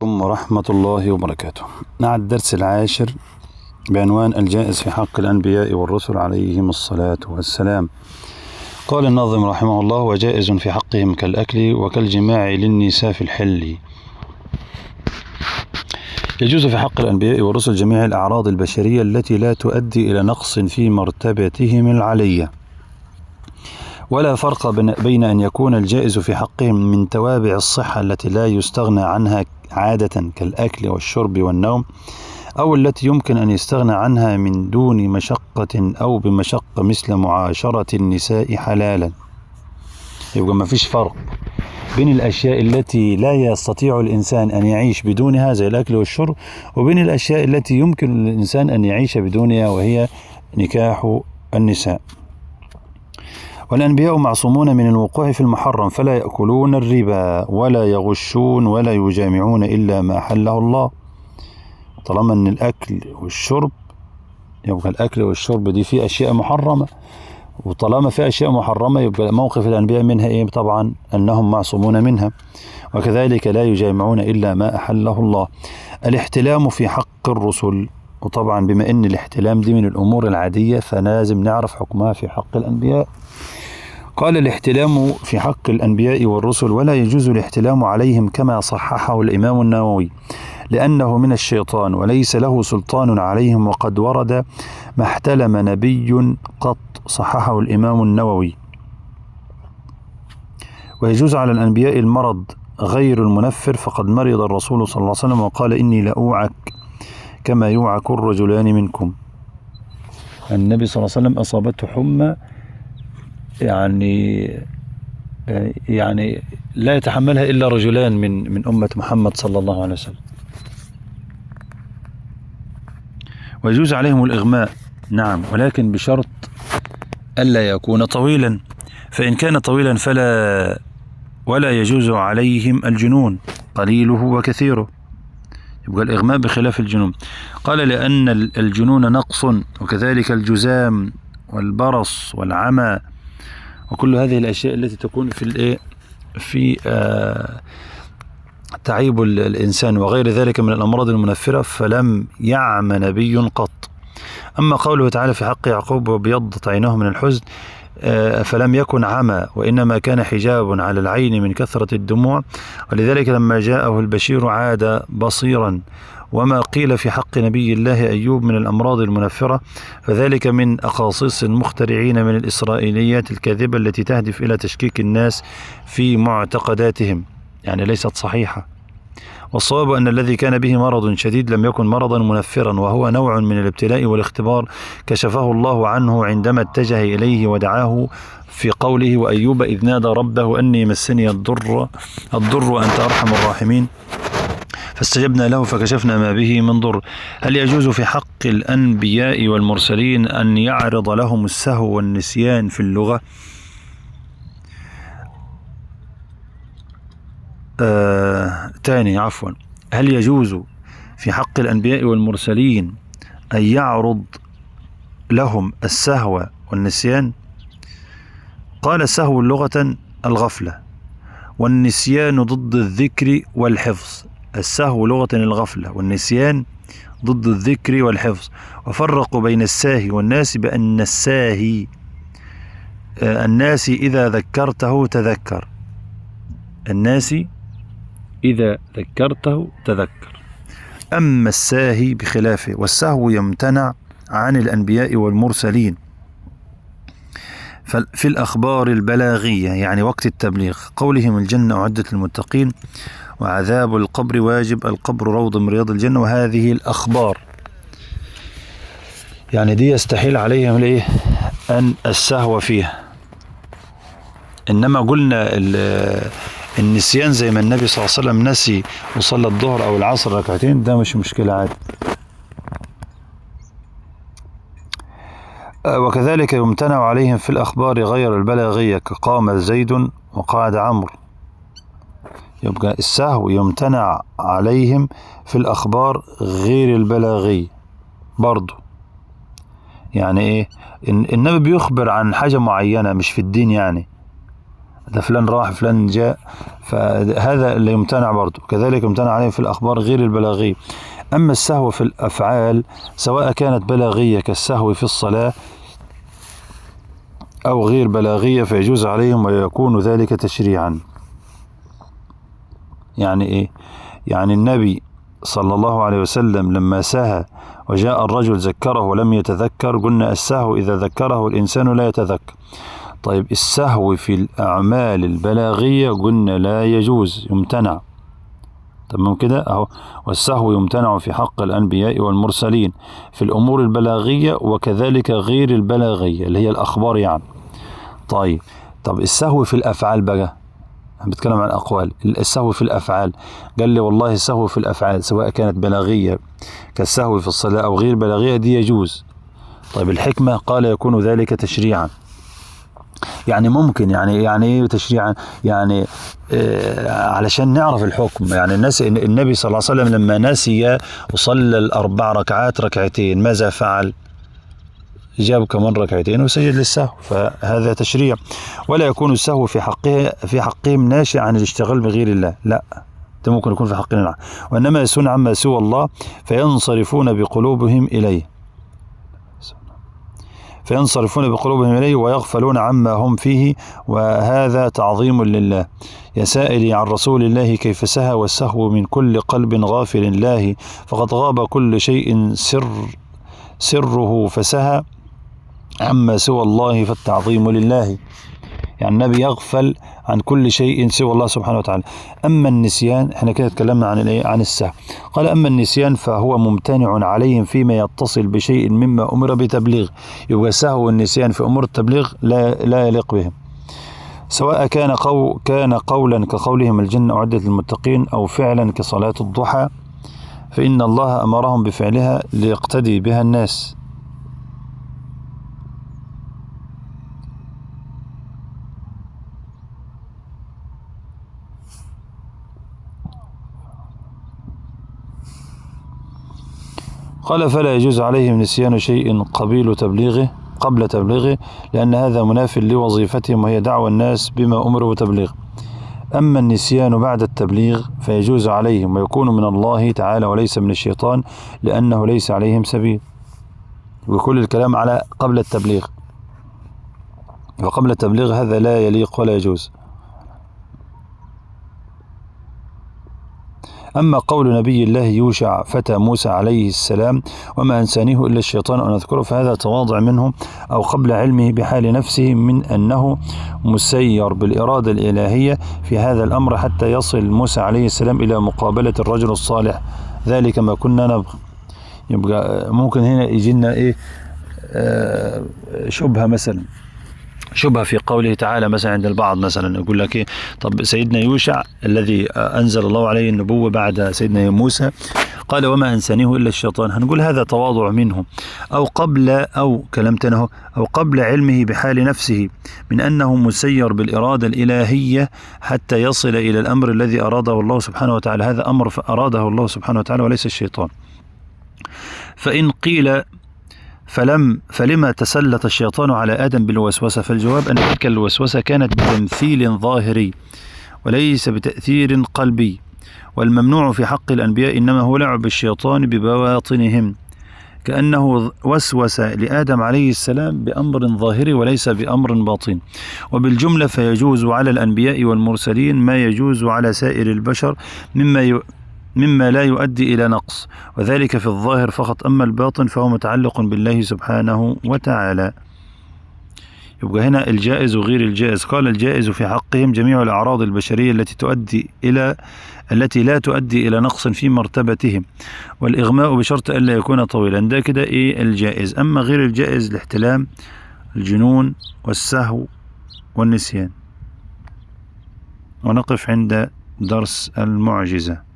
ورحمة الله وبركاته. مع الدرس العاشر بعنوان الجائز في حق الأنبياء والرسل عليهم الصلاة والسلام. قال الناظم رحمه الله: وجائز في حقهم كالأكل وكالجماع للنساء في الحل. يجوز في حق الأنبياء والرسل جميع الأعراض البشرية التي لا تؤدي إلى نقص في مرتبتهم العلية، ولا فرق بين أن يكون الجائز في حقهم من توابع الصحة التي لا يستغنى عنها عادة كالأكل والشرب والنوم، أو التي يمكن أن يستغنى عنها من دون مشقة أو بمشقة مثل معاشرة النساء حلالا. يبقى ما فيش فرق بين الأشياء التي لا يستطيع الإنسان أن يعيش بدونها زي الأكل والشرب، وبين الأشياء التي يمكن للإنسان أن يعيش بدونها وهي نكاح النساء. والأنبياء معصومون من الوقوع في المحرم، فلا يأكلون الربا ولا يغشون ولا يجامعون إلا ما أحله الله. طالما أن الأكل والشرب، يبقى الأكل والشرب دي في أشياء محرمة، وطالما في أشياء محرمة يبقى موقف الأنبياء منها إيه؟ طبعا أنهم معصومون منها. وكذلك لا يجامعون إلا ما أحله الله. الاحتلام في حق الرسل، وطبعا بما أن الاحتلام دي من الأمور العادية فلازم نعرف حكمها في حق الأنبياء. قال: الاحتلام في حق الأنبياء والرسل ولا يجوز الاحتلام عليهم كما صححه الإمام النووي، لأنه من الشيطان وليس له سلطان عليهم، وقد ورد ما احتلم نبي قط، صححه الإمام النووي. ويجوز على الأنبياء المرض غير المنفر، فقد مرض الرسول صلى الله عليه وسلم وقال: إني لأوعك كما يوعك الرجلان منكم. النبي صلى الله عليه وسلم أصابته حمى يعني لا يتحملها إلا رجلان من أمة محمد صلى الله عليه وسلم. ويجوز عليهم الإغماء، نعم، ولكن بشرط ألا يكون طويلا، فإن كان طويلا ولا يجوز عليهم الجنون قليله وكثيره. يبقى الإغماء بخلاف الجنون. قال: لأن الجنون نقص، وكذلك الجزام والبرص والعمى وكل هذه الأشياء التي تكون في تعيب الإنسان وغير ذلك من الأمراض المنفرة، فلم يعم نبي قط. أما قوله تعالى في حق يعقوب: وبيضت عيناه من الحزن، فلم يكن عمى، وإنما كان حجاب على العين من كثرة الدموع، ولذلك لما جاءه البشير عاد بصيرا. وما قيل في حق نبي الله أيوب من الأمراض المنفرة فذلك من أقاصيص المخترعين من الإسرائيليات الكاذبة التي تهدف إلى تشكيك الناس في معتقداتهم، يعني ليست صحيحة. والصواب أن الذي كان به مرض شديد لم يكن مرضا منفرا، وهو نوع من الابتلاء والاختبار كشفه الله عنه عندما اتجه إليه ودعاه في قوله: وأيوب إذ نادى ربه أني مسني الضر وأنت أرحم الراحمين فاستجبنا له فكشفنا ما به من ضر. هل يجوز في حق الأنبياء والمرسلين أن يعرض لهم السهو والنسيان في اللغة؟ هل يجوز في حق الأنبياء والمرسلين أن يعرض لهم السهو والنسيان؟ قال: السهو لغة الغفلة، والنسيان ضد الذكر والحفظ. السهو لغة الغفلة، والنسيان ضد الذكر والحفظ. وفرقوا بين الساهي والناس بأن الساهي الناس إذا ذكرته تذكر، الناس إذا ذكرته تذكر، أما الساهي بخلافه. والسهو يمتنع عن الأنبياء والمرسلين في الأخبار البلاغية، يعني وقت التبليغ، قولهم: الجنة أعدت للمتقين، وعذاب القبر واجب، القبر روض من رياض الجنة. وهذه الأخبار يعني دي يستحيل عليهم أن السهو فيها. إنما قلنا النسيان زي ما النبي صلى الله عليه وسلم نسي وصلى الظهر أو العصر ركعتين، ده مش مشكلة عادي. وكذلك يمتنع عليهم في الأخبار غير البلاغية كقام زيد وقعد عمرو. يبقى السهو يمتنع عليهم في الأخبار غير البلاغية برضو. يعني إيه؟ النبي بيخبر عن حاجة معينة مش في الدين، يعني ده فلان راح فلان جاء، فهذا اللي يمتنع برضه. كذلك يمتنع عليه في الأخبار غير البلاغية. أما السهو في الأفعال سواء كانت بلاغية كالسهو في الصلاة أو غير بلاغية فيجوز عليهم ويكون ذلك تشريعا. يعني إيه؟ يعني النبي صلى الله عليه وسلم لما سهى وجاء الرجل ذكره ولم يتذكر، قلنا السهو إذا ذكره الإنسان لا يتذكر. طيب السهو في الأعمال البلاغية قلنا لا يجوز، يمتنع. تمام كده أهو. والسهو يمتنع في حق الأنبياء والمرسلين في الأمور البلاغية وكذلك غير البلاغية اللي هي الأخبار يعني. طب السهو في الأفعال بقى، بتكلم عن أقوال. السهو في الأفعال قال لي والله السهو في الأفعال سواء كانت بلاغية كالسهو في الصلاة أو غير بلاغية دي يجوز. طيب الحكمة قال يكون ذلك تشريعا. يعني ممكن يعني ايه تشريعا؟ يعني علشان نعرف الحكم. يعني النبي صلى الله عليه وسلم لما نسي وصلى الأربع ركعات ركعتين ماذا فعل؟ جاب كمان ركعتين وسجد للسهو، فهذا تشريع. ولا يكون السهو في حقهم ناشئ عن الاشتغال بغير الله، لا، ده ممكن يكون في حقنا، وإنما يسون عما سوى الله فينصرفون بقلوبهم إليه ويغفلون عما هم فيه، وهذا تعظيم لله. يا سائلي عن رسول الله كيف سهى والسهو من كل قلب غافل الله، فقد غاب كل شيء سره فسهى عما سوى الله فالتعظيم لله. يعني النبي يغفل عن كل شيء سوى الله سبحانه وتعالى. أما النسيان، احنا كده اتكلمنا عن السهو. قال أما النسيان فهو ممتنع عليهم فيما يتصل بشيء مما أمر بتبليغ. يبقى السهو والنسيان في أمور التبليغ لا يليق بهم، سواء كان قولا كقولهم الجنة أعدت للمتقين أو فعلا كصلاة الضحى، فإن الله أمرهم بفعلها ليقتدي بها الناس. قال فلا يجوز عليهم نسيان شيء قبل تبليغه لأن هذا مناف لوظيفتهم وهي دعوى الناس بما أمروا بتبليغه. أما النسيان بعد التبليغ فيجوز عليهم ويكون من الله تعالى وليس من الشيطان لأنه ليس عليهم سبيل. وكل الكلام على قبل التبليغ، وقبل التبليغ هذا لا يليق ولا يجوز. أما قول نبي الله يوشع فتى موسى عليه السلام وما أنسانيه إلا الشيطان أن أذكره، فهذا تواضع منه أو قبل علمه بحال نفسه من أنه مسير بالإرادة الإلهية في هذا الأمر حتى يصل موسى عليه السلام إلى مقابلة الرجل الصالح، ذلك ما كنا نبغي. يبقى ممكن هنا يجينا شبهة في قوله تعالى مثلا عند البعض، مثلا يقول لك ايه، طب سيدنا يوشع الذي أنزل الله عليه النبوة بعد سيدنا موسى قال وما أنسانيه إلا الشيطان، هنقول هذا تواضع منه أو كلمتنا أو قبل علمه بحال نفسه من أنه مسير بالإرادة الإلهية حتى يصل إلى الأمر الذي أراده الله سبحانه وتعالى. هذا أمر أراده الله سبحانه وتعالى وليس الشيطان. فإن قيل فلما تسلط الشيطان على آدم بالوسوسة، فالجواب أن تلك الوسوسة كانت بتمثيل ظاهري وليس بتأثير قلبي، والممنوع في حق الأنبياء إنما هو لعب الشيطان ببواطنهم، كأنه وسوس لآدم عليه السلام بأمر ظاهري وليس بأمر باطن. وبالجملة فيجوز على الأنبياء والمرسلين ما يجوز على سائر البشر مما لا يؤدي إلى نقص، وذلك في الظاهر فقط. أما الباطن فهو متعلق بالله سبحانه وتعالى. يبقى هنا الجائز وغير الجائز. قال الجائز في حقهم جميع الأعراض البشرية التي لا تؤدي إلى نقص في مرتبتهم، والإغماء بشرط ألا يكون طويلا. ده كده الجائز. أما غير الجائز الاحتلام، الجنون، والسهو، والنسيان. ونقف عند درس المعجزة.